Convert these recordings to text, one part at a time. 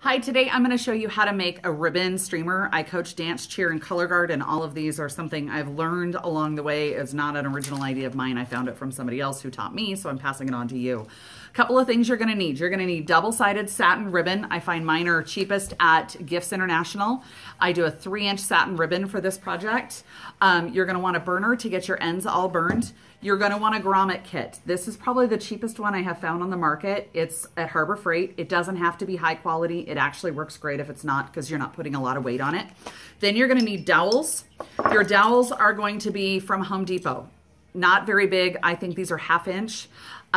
Hi, today I'm going to show you how to make a ribbon streamer. I coach dance, cheer, and color guard, and all of these are something I've learned along the way. It's not an original idea of mine. I found it from somebody else who taught me, so I'm passing it on to you. A couple of things you're going to need. You're going to need double-sided satin ribbon. I find mine are cheapest at Gifts International. I do a 3-inch satin ribbon for this project. You're going to want a burner to get your ends all burned. You're going to want a Grommet Kit. This is probably the cheapest one I have found on the market. It's at Harbor Freight. It doesn't have to be high quality. It actually works great if it's not, because you're not putting a lot of weight on it. Then you're going to need dowels. Your dowels are going to be from Home Depot. Not very big. I think these are 1/2 inch.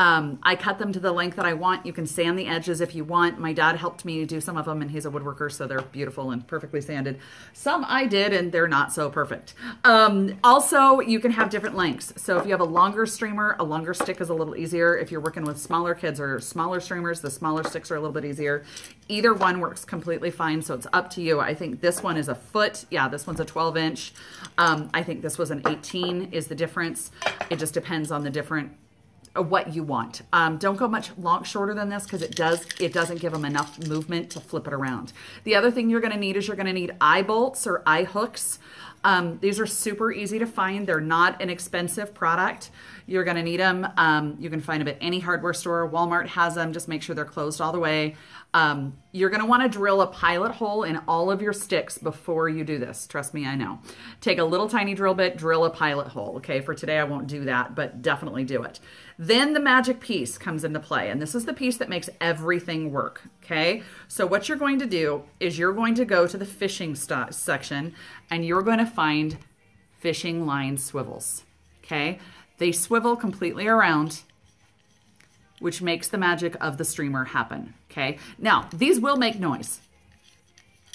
I cut them to the length that I want. You can sand the edges if you want. My dad helped me do some of them, and he's a woodworker, so they're beautiful and perfectly sanded. Some I did, and they're not so perfect. Also, you can have different lengths. So if you have a longer streamer, a longer stick is a little easier. If you're working with smaller kids or smaller streamers, the smaller sticks are a little bit easier. Either one works completely fine, so it's up to you. I think this one is a foot. Yeah, this one's a 12-inch. I think this was an 18 is the difference. It just depends on the different what you want. Don't go much shorter than this, because it doesn't give them enough movement to flip it around. The other thing you're going to need is you're going to need eye bolts or eye hooks. These are super easy to find. They're not an expensive product. You're going to need them. You can find them at any hardware store. Walmart has them. Just make sure they're closed all the way. You're going to want to drill a pilot hole in all of your sticks before you do this. Trust me, I know. Take a little tiny drill bit, drill a pilot hole. Okay, for today I won't do that, but definitely do it. Then the magic piece comes into play, and this is the piece that makes everything work. Okay, so what you're going to do is you're going to go to the fishing section, and you're going to find fishing line swivels. Okay, they swivel completely around, which makes the magic of the streamer happen. Okay, now these will make noise,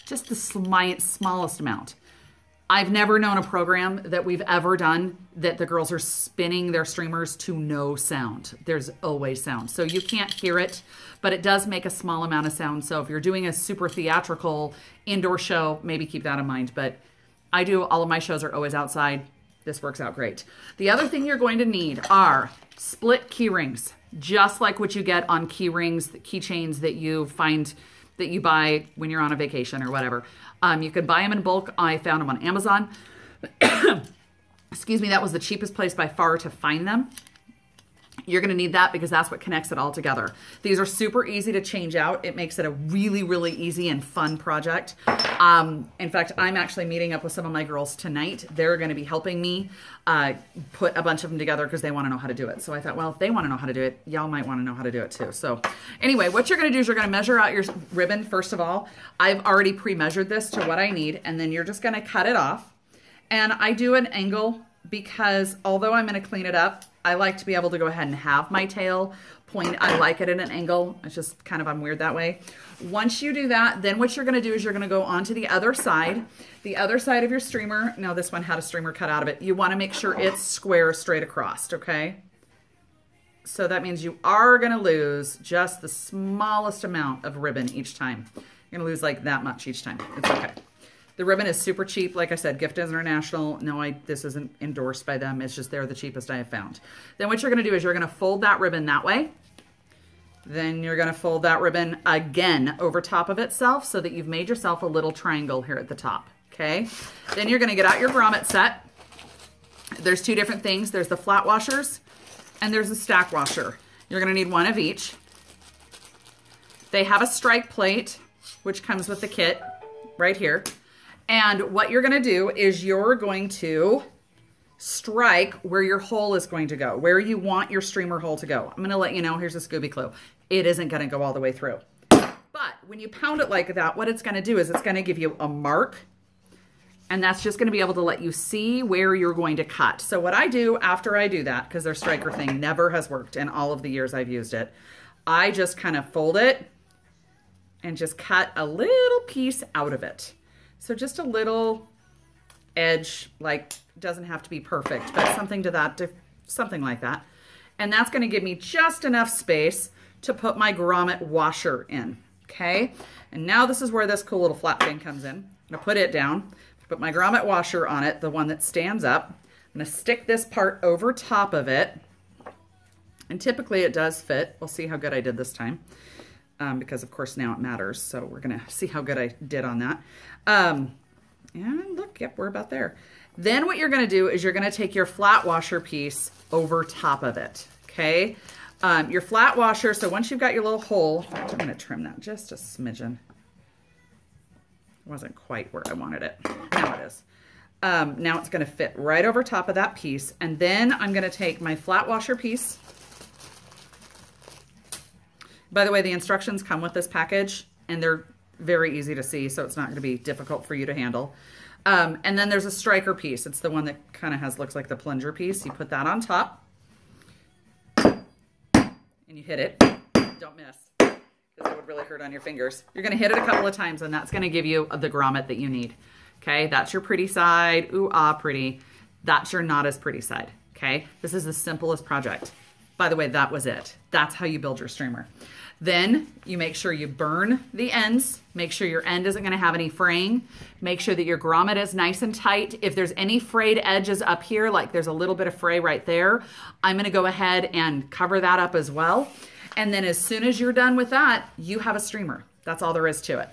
just the smallest amount. I've never known a program that we've ever done that the girls are spinning their streamers to no sound. There's always sound. So you can't hear it, but it does make a small amount of sound. So if you're doing a super theatrical indoor show, maybe keep that in mind. But I do, all of my shows are always outside. This works out great. The other thing you're going to need are split key rings, just like what you get on key rings, keychains that you find that you buy when you're on a vacation or whatever. You can buy them in bulk. I found them on Amazon. Excuse me, that was the cheapest place by far to find them. You're going to need that because that's what connects it all together. These are super easy to change out. It makes it a really, really easy and fun project. In fact, I'm actually meeting up with some of my girls tonight. They're going to be helping me put a bunch of them together because they want to know how to do it. So I thought, well, if they want to know how to do it, y'all might want to know how to do it too. So anyway, what you're going to do is you're going to measure out your ribbon. First of all, I've already pre-measured this to what I need, and then you're just going to cut it off. And I do an angle because although I'm going to clean it up, I like to be able to go ahead and have my tail point. I like it at an angle. It's just kind of, I'm weird that way. Once you do that, then what you're going to do is you're going to go onto the other side of your streamer. Now this one had a streamer cut out of it. You want to make sure it's square straight across, okay? So that means you are going to lose just the smallest amount of ribbon each time. You're going to lose like that much each time. It's okay. The ribbon is super cheap. Like I said, Gift International. No, this isn't endorsed by them. It's just they're the cheapest I have found. Then what you're going to do is you're going to fold that ribbon that way. Then you're going to fold that ribbon again over top of itself so that you've made yourself a little triangle here at the top. Okay. Then you're going to get out your grommet set. There's two different things. There's the flat washers and there's a stack washer. You're going to need one of each. They have a strike plate, which comes with the kit right here. And what you're going to do is you're going to strike where your hole is going to go, where you want your streamer hole to go. I'm going to let you know, here's a Scooby clue. It isn't going to go all the way through. But when you pound it like that, what it's going to do is it's going to give you a mark. And that's just going to be able to let you see where you're going to cut. So what I do after I do that, because their striker thing never has worked in all of the years I've used it, I just kind of fold it and just cut a little piece out of it. So just a little edge, like doesn't have to be perfect, but something to that, something like that. And that's going to give me just enough space to put my grommet washer in. Okay. And now this is where this cool little flat thing comes in. I'm going to put it down, put my grommet washer on it, the one that stands up. I'm going to stick this part over top of it. And typically it does fit. We'll see how good I did this time. because of course now it matters. So we're gonna see how good I did on that. And look, yep, we're about there. Then what you're gonna do is you're gonna take your flat washer piece over top of it, okay? Your flat washer, so once you've got your little hole, in fact, I'm gonna trim that just a smidgen. It wasn't quite where I wanted it. Now it is. Now it's gonna fit right over top of that piece. And then I'm gonna take my flat washer piece. By the way, the instructions come with this package and they're very easy to see, so it's not gonna be difficult for you to handle. And then there's a striker piece. It's the one that kind of looks like the plunger piece. You put that on top and you hit it. Don't miss, because it would really hurt on your fingers. You're gonna hit it a couple of times and that's gonna give you the grommet that you need. Okay, that's your pretty side. Ooh, ah, pretty. That's your not as pretty side. Okay, this is the simplest project. By the way, that was it. That's how you build your streamer. Then you make sure you burn the ends. Make sure your end isn't gonna have any fraying. Make sure that your grommet is nice and tight. If there's any frayed edges up here, like there's a little bit of fray right there, I'm gonna go ahead and cover that up as well. And then as soon as you're done with that, you have a streamer. That's all there is to it.